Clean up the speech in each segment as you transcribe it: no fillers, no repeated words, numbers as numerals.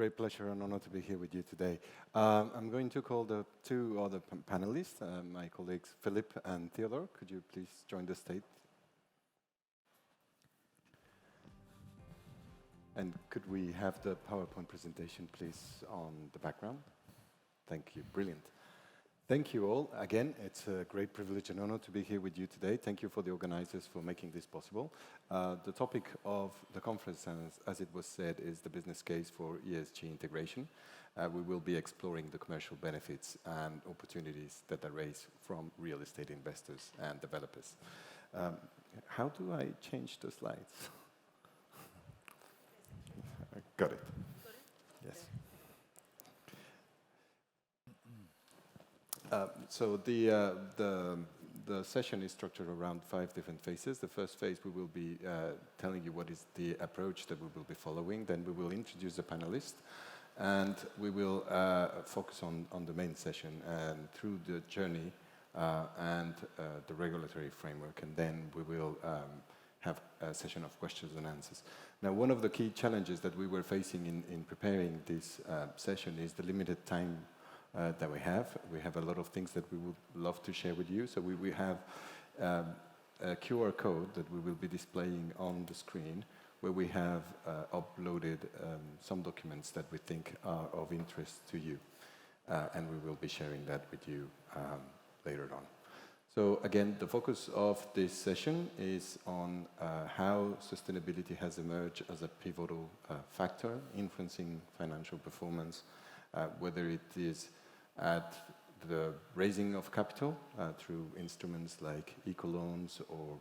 great pleasure and honor to be here with you today. I'm going to call the two other panelists, my colleagues Philipp and Theodor. Could you please join the stage? And could we have the PowerPoint presentation, please, on the background? Thank you. Brilliant. Thank you all. Again, it's a great privilege and honor to be here with you today. Thank you for the organizers for making this possible. The topic of the conference, as it was said, is the business case for ESG integration. We will be exploring the commercial benefits and opportunities that arise from real estate investors and developers. How do I change the slides? Got it. Yes. So the session is structured around 5 different phases. The first phase, we will be telling you what is the approach that we will be following. Then we will introduce the panelists, and we will focus on the main session and through the journey and the regulatory framework. And then we will have a session of questions and answers. Now, one of the key challenges that we were facing in preparing this session is the limited time that we have. We have a lot of things that we would love to share with you. So we have a QR code that we will be displaying on the screen where we have uploaded some documents that we think are of interest to you. And we will be sharing that with you later on. So again, the focus of this session is on how sustainability has emerged as a pivotal factor influencing financial performance, whether it is at the raising of capital through instruments like eco-loans or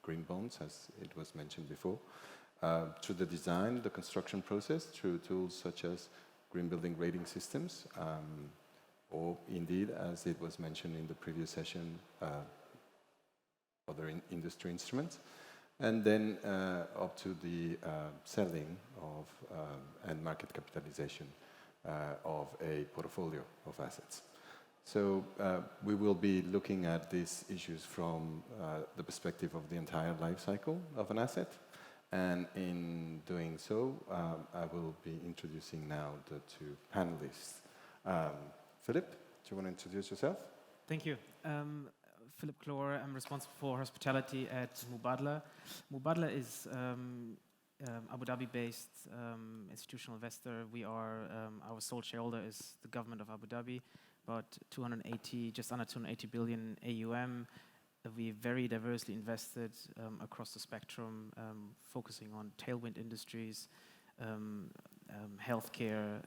green bonds, as it was mentioned before, through the design, the construction process, through tools such as green building rating systems, or indeed, as it was mentioned in the previous session, other industry instruments, and then up to the selling of and market capitalization of a portfolio of assets. So we will be looking at these issues from the perspective of the entire life cycle of an asset. And in doing so, I will be introducing now the two panelists. Philipp, do you want to introduce yourself? Thank you. Philipp Klohr. I'm responsible for hospitality at Mubadala. Mubadala is Abu Dhabi-based institutional investor. We are our sole shareholder is the government of Abu Dhabi, about just under 280 billion AUM. We very diversely invested across the spectrum, focusing on tailwind industries, healthcare,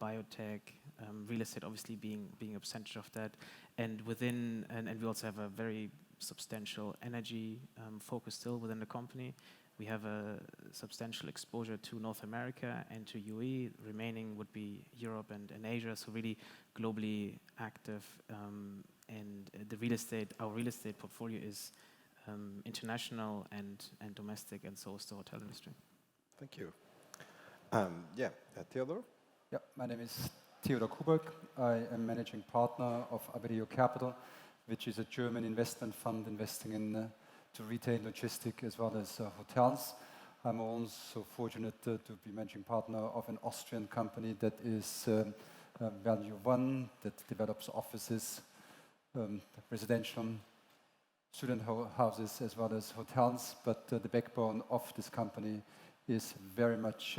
biotech, real estate, obviously being a percentage of that, and we also have a very substantial energy focus still within the company. We have a substantial exposure to North America and to UAE. Remaining would be Europe and Asia, so really globally active. And our real estate portfolio is international and domestic, and so is the hotel industry. Thank you. Theodor? Yeah, my name is Theodor Kubak. I am managing partner of Arbireo Capital, which is a German investment fund investing in to retail, logistic, as well as hotels. I'm also fortunate to be managing partner of an Austrian company that is Value One, that develops offices, residential, student houses, as well as hotels. But the backbone of this company is very much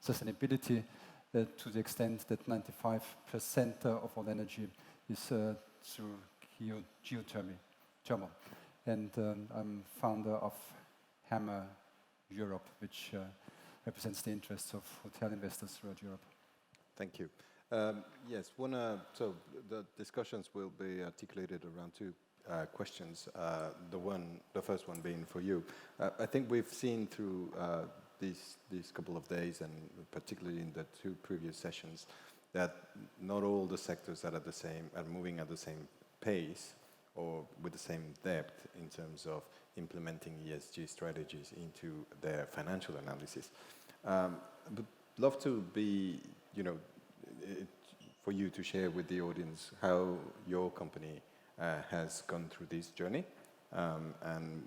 sustainability, to the extent that 95% of all energy is through geothermal. And I'm founder of Hammer Europe, which represents the interests of hotel investors throughout Europe. Thank you. Yes, so the discussions will be articulated around two questions. The first one being for you. I think we've seen through these couple of days, and particularly in the two previous sessions, that not all the sectors are moving at the same pace or with the same depth in terms of implementing ESG strategies into their financial analysis. Would love to be, for you to share with the audience how your company has gone through this journey, and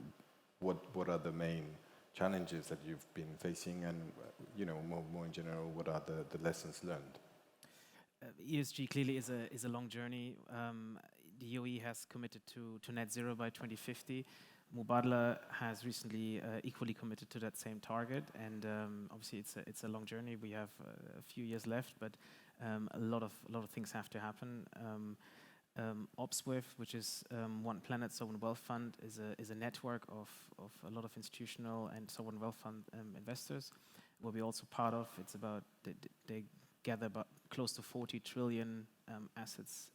what are the main challenges that you've been facing, and more in general, what are the lessons learned? ESG clearly is a long journey. The UAE has committed to net zero by 2050. Mubadala has recently equally committed to that same target, and obviously it's a long journey. We have a few years left, but a lot of things have to happen. OPSWIF, which is One Planet Sovereign Wealth Fund, is a network of a lot of institutional and sovereign wealth fund investors, where we're also part of. It's about they gather about close to 40 trillion assets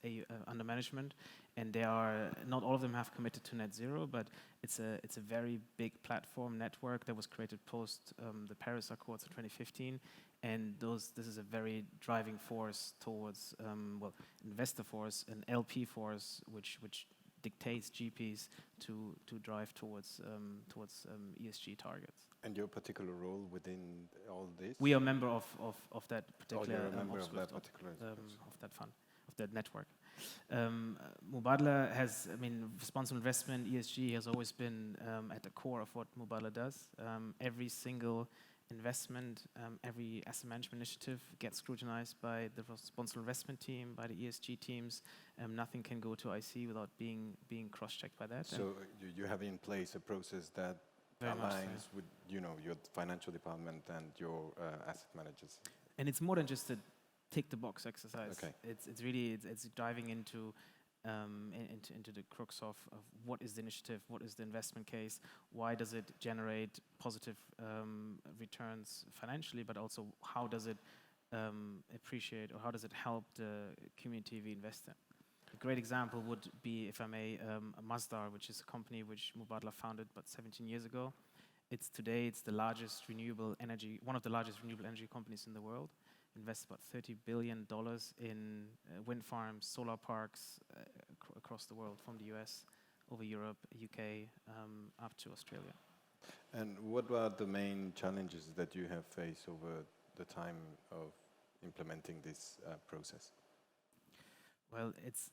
under management, and they are not all of them have committed to net zero, but it's a very big platform network that was created post the Paris Accords of 2015, and this is a very driving force towards investor force, an LP force, which dictates GPs to drive towards ESG targets. And your particular role within all this? We are a member of that particular you're a member of that particular of that fund, of that network. Mubadala has, responsible investment, ESG has always been at the core of what Mubadala does. Every single investment, every asset management initiative gets scrutinized by the responsible investment team, by the ESG teams. Nothing can go to IC without being cross-checked by that. So you have in place a process that aligns with your financial department and your asset managers. And it's more than just a tick the box exercise. Okay. It's really diving into the crux of what is the initiative, what is the investment case, why does it generate positive returns financially, but also how does it appreciate, or how does it help the community we invest in. A great example would be, if I may, Masdar, which is a company which Mubadala founded about 17 years ago. It's the largest renewable energy, one of the largest renewable energy companies in the world. Invests about $30 billion in wind farms, solar parks across the world, from the US, over Europe, UK, up to Australia. And what are the main challenges that you have faced over the time of implementing this process? Well, it's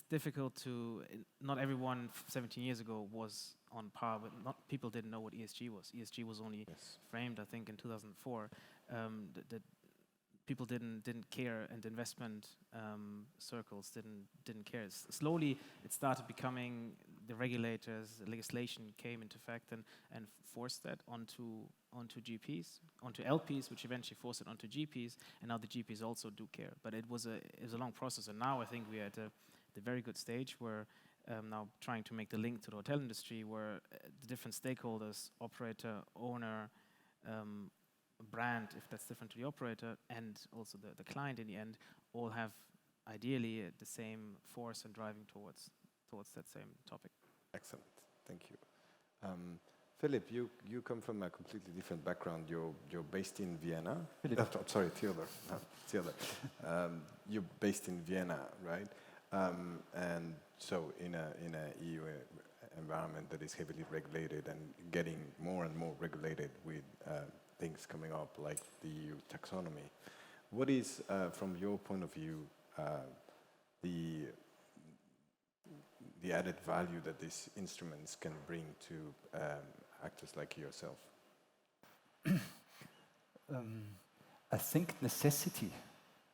difficult to. Not everyone 17 years ago was on par, but people didn't know what ESG was. ESG was only framed, I think, in 2004. That people didn't care, and investment circles didn't care. Slowly, it started becoming the regulators. Legislation came into effect and forced that onto GPs, onto LPs, which eventually forced it onto GPs, and now the GPs also do care. But it was a long process, and now I think we're at the very good stage where now trying to make the link to the hotel industry, where the different stakeholders, operator, owner, brand, if that's different to the operator, and also the client in the end, all have ideally the same force and driving towards that same topic. Excellent, thank you. Philipp, you come from a completely different background. You're based in Vienna. Sorry, Theodor. No, Theodor. You're based in Vienna, right? And so in a EU environment that is heavily regulated and getting more and more regulated with things coming up like the EU taxonomy. What is, from your point of view, the added value that these instruments can bring to actors like yourself? I think necessity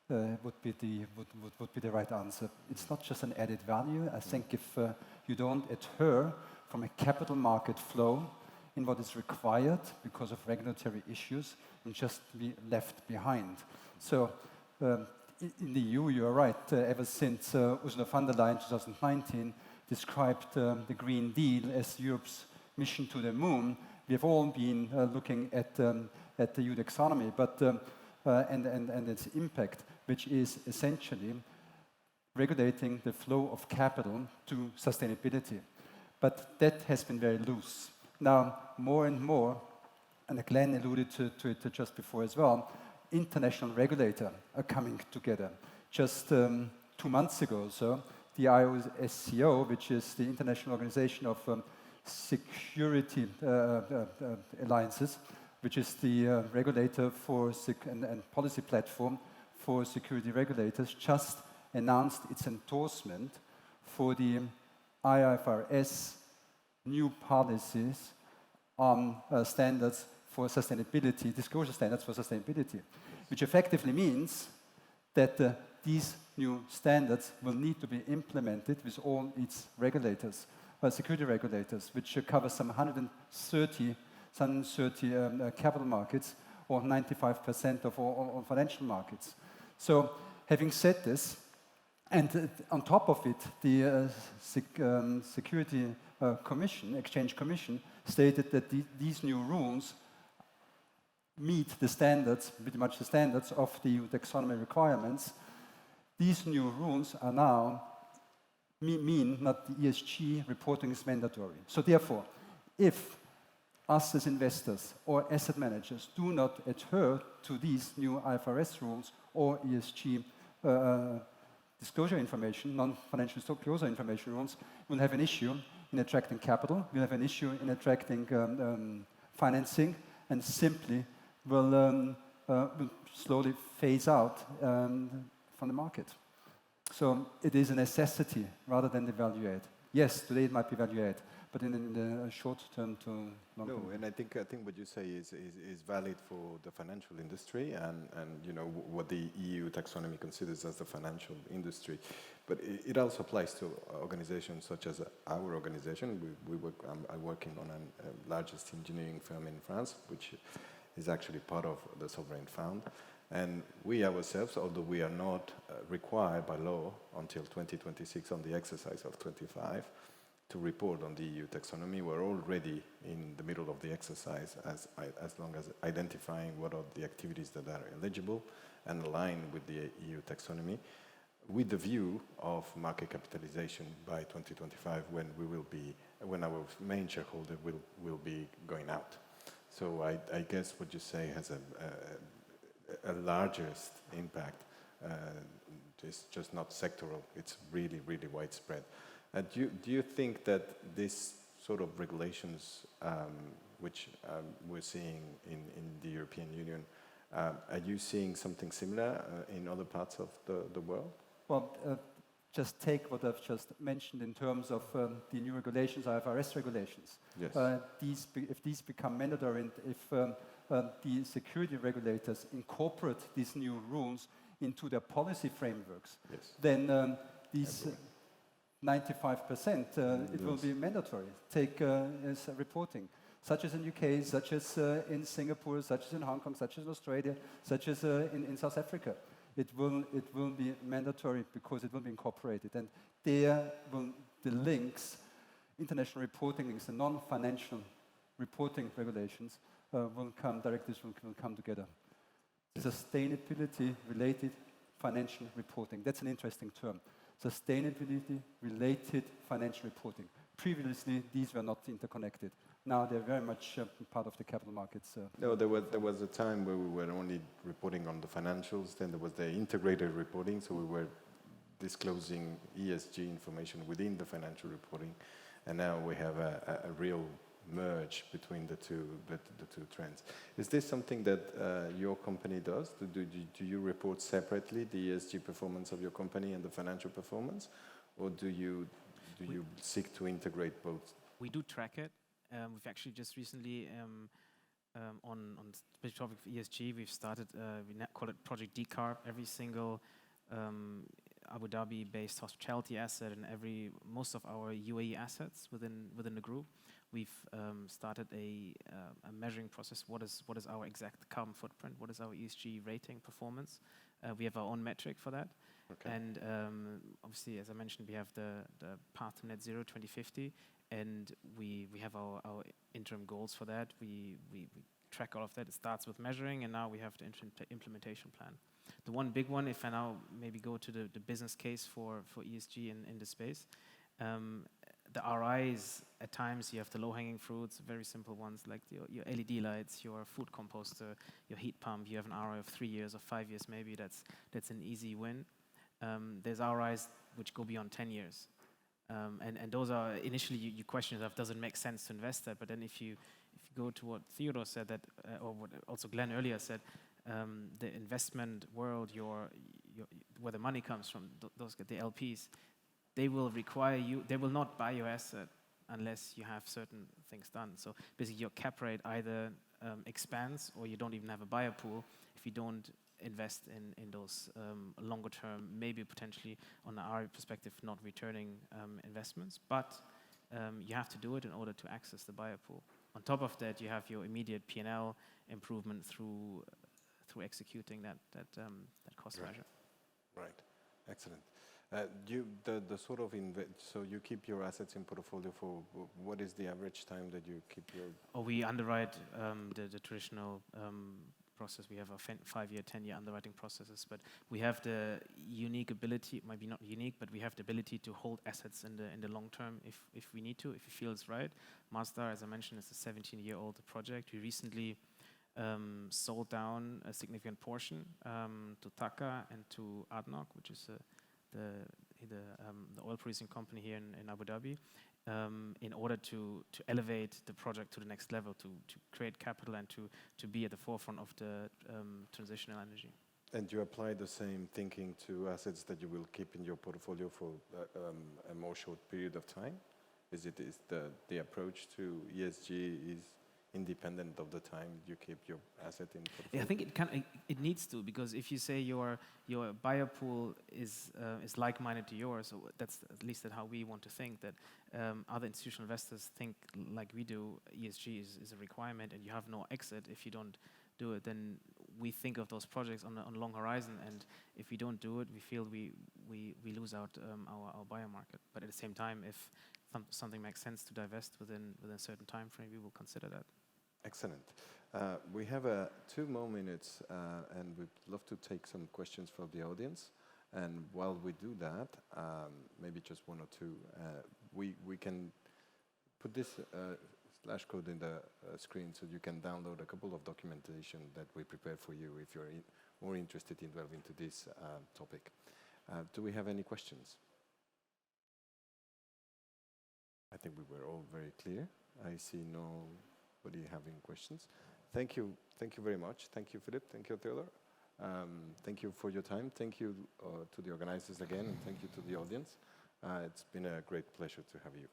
would be the right answer. It's not just an added value. I think if you don't adhere from a capital market flow in what is required because of regulatory issues, and just be left behind. So in the EU, you're right, ever since Ursula von der Leyen in 2019 described the Green Deal as Europe's mission to the moon, we've all been looking at the EU taxonomy, but and its impact, which is essentially regulating the flow of capital to sustainability. But that has been very loose. Now, more and more, and Glenn alluded to it just before as well, international regulators are coming together. Just 2 months ago or so, the IOSCO, which is the International Organization of Security Alliances, which is the regulator for and policy platform for security regulators, just announced its endorsement for the IFRS new policies on standards for sustainability, disclosure standards for sustainability, which effectively means that these new standards will need to be implemented with all its regulators, security regulators, which cover some 130 capital markets, or 95% of all financial markets. So, having said this, and on top of it, the Security Commission, Exchange Commission, stated that these new rules meet the standards, pretty much the standards of the EU taxonomy requirements. These new rules are now mean that the ESG reporting is mandatory. So therefore, if us as investors or asset managers do not adhere to these new IFRS rules or ESG disclosure information, non-financial disclosure information rules, we'll have an issue in attracting capital, we'll have an issue in attracting financing, and simply will slowly phase out from the market. So it is a necessity rather than the value add. Yes, today it might be value add, but in the short term to long term. No, and I think what you say is valid for the financial industry and you know what the EU taxonomy considers as the financial industry, but it also applies to organizations such as our organization. I'm working on a largest engineering firm in France, which is actually part of the sovereign fund. And we ourselves, although we are not required by law until 2026 on the exercise of 25 to report on the EU taxonomy, we're already in the middle of the exercise as long as identifying what are the activities that are eligible and aligned with the EU taxonomy, with the view of market capitalization by 2025 when our main shareholder will be going out. So I guess what you say has a largest impact. It's just not sectoral. It's really, really widespread. Do you think that this sort of regulations, which we're seeing in the European Union, are you seeing something similar in other parts of the world? Well, just take what I've just mentioned in terms of the new regulations, IFRS regulations. Yes. If these become mandatory, and if the security regulators incorporate these new rules into their policy frameworks, yes, then these 95% it will be mandatory. Take as reporting, such as in UK, such as in Singapore, such as in Hong Kong, such as in Australia, such as in South Africa. It will be mandatory because it will be incorporated, and there will the links, international reporting links, the non-financial reporting regulations directives will come together. Sustainability-related financial reporting. That's an interesting term. Sustainability-related financial reporting. Previously, these were not interconnected. Now they're very much part of the capital markets. No, there was a time where we were only reporting on the financials. Then there was the integrated reporting, so we were disclosing ESG information within the financial reporting, and now we have a real merge between the two trends. Is this something that your company does? Do you report separately the ESG performance of your company and the financial performance, or do you seek to integrate both? We do track it. We've actually just recently, on the topic of ESG, we've started, we call it Project Decarb. Every single Abu Dhabi-based hospitality asset and most of our UAE assets within the group, we've started a measuring process. What is our exact carbon footprint? What is our ESG rating performance? We have our own metric for that. Okay. And obviously, as I mentioned, we have the path to net zero 2050, and we have our interim goals for that. We track all of that. It starts with measuring, and now we have the implementation plan. The one big one, if I now maybe go to the business case for ESG in the space, the RIs, at times you have the low-hanging fruits, very simple ones like your LED lights, your food composter, your heat pump. You have an RI of 3 years or 5 years, maybe that's an easy win. There's RIs which go beyond 10 years. And those are, initially you question yourself, does it make sense to invest that? But then if you go to what Theodor said, that, or what also Glenn earlier said, the investment world, where the money comes from, the LPs, they will require you, they will not buy your asset unless you have certain things done. So basically your cap rate either expands or you don't even have a buyer pool if you don't invest in those longer term, maybe potentially on our perspective, not returning investments. But you have to do it in order to access the buyer pool. On top of that, you have your immediate P&L improvement through executing that cost measure. Right. Excellent. The sort of so you keep your assets in portfolio for what is the average time that you keep your? Oh, we underwrite the traditional process. We have a 5-year, 10-year underwriting processes, but we have the unique ability, maybe not unique, but we have the ability to hold assets in the long term if we need to, if it feels right. Mazda, as I mentioned, is a 17-year-old project. We recently sold down a significant portion to Taka and to ADNOC, which is the oil producing company here in Abu Dhabi, in order to elevate the project to the next level, to create capital and to be at the forefront of the transitional energy. And you apply the same thinking to assets that you will keep in your portfolio for a more short period of time? Is the approach to ESG is independent of the time you keep your asset in portfolio? Yeah, I think it needs to, because if you say your buyer pool is like-minded to yours, so that's at least how we want to think, that other institutional investors think like we do, ESG is a requirement and you have no exit if you don't do it, then we think of those projects on a long horizon, and if we don't do it, we feel we lose out our buyer market. But at the same time, if something makes sense to divest within a certain time frame, we will consider that. Excellent. We have 2 more minutes, and we'd love to take some questions from the audience. And while we do that, maybe just 1 or 2, we can put this slash code in the screen so you can download a couple of documentation that we prepared for you if you're more interested in delving into this topic. Do we have any questions? I think we were all very clear. I see nobody having questions. Thank you very much. Thank you, Philipp. Thank you, Theodor. Thank you for your time. Thank you to the organizers again, and thank you to the audience. It's been a great pleasure to have you.